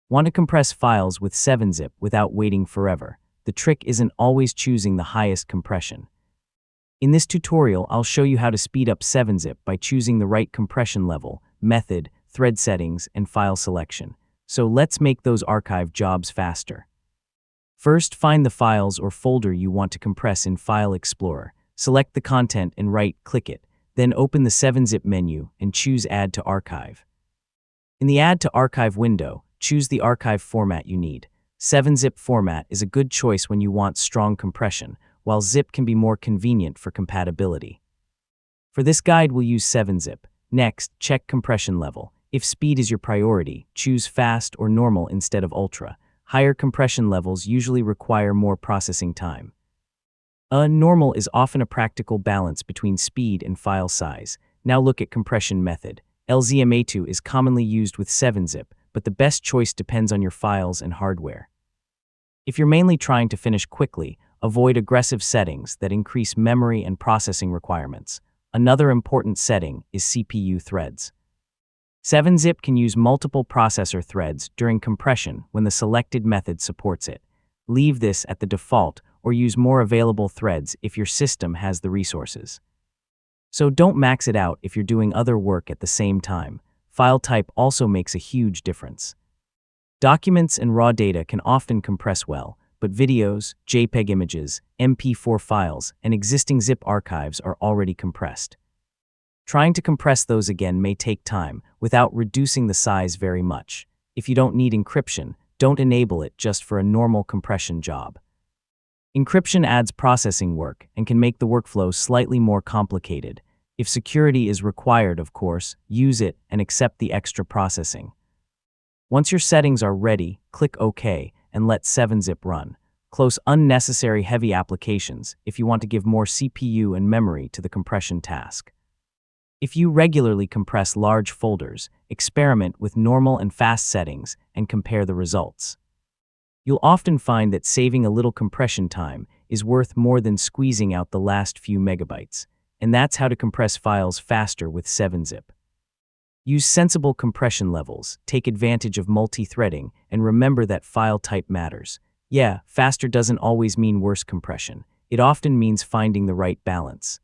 Want to compress files with 7-zip without waiting forever? The trick isn't always choosing the highest compression. In this tutorial, I'll show you how to speed up 7-zip by choosing the right compression level, method, thread settings, and file selection. So let's make those archive jobs faster. First, find the files or folder you want to compress in File Explorer. Select the content and right-click it. Then open the 7-zip menu and choose Add to Archive. In the Add to Archive window, choose the archive format you need. 7-zip format is a good choice when you want strong compression, while zip can be more convenient for compatibility. For this guide, we'll use 7-zip. Next, check compression level. If speed is your priority, choose fast or normal instead of ultra. Higher compression levels usually require more processing time. Normal is often a practical balance between speed and file size. Now look at compression method. LZMA2 is commonly used with 7-zip, but the best choice depends on your files and hardware. If you're mainly trying to finish quickly, avoid aggressive settings that increase memory and processing requirements. Another important setting is CPU threads. 7-zip can use multiple processor threads during compression when the selected method supports it. Leave this at the default or use more available threads if your system has the resources. So don't max it out if you're doing other work at the same time. File type also makes a huge difference. Documents and raw data can often compress well, but videos, JPEG images, MP4 files, and existing zip archives are already compressed. Trying to compress those again may take time without reducing the size very much. If you don't need encryption, don't enable it just for a normal compression job. Encryption adds processing work and can make the workflow slightly more complicated. If security is required, of course, use it and accept the extra processing. Once your settings are ready, click OK and let 7-zip run. Close unnecessary heavy applications if you want to give more CPU and memory to the compression task. If you regularly compress large folders, experiment with normal and fast settings and compare the results. You'll often find that saving a little compression time is worth more than squeezing out the last few megabytes, and that's how to compress files faster with 7-zip. Use sensible compression levels, take advantage of multi-threading, and remember that file type matters. Yeah, faster doesn't always mean worse compression. It often means finding the right balance.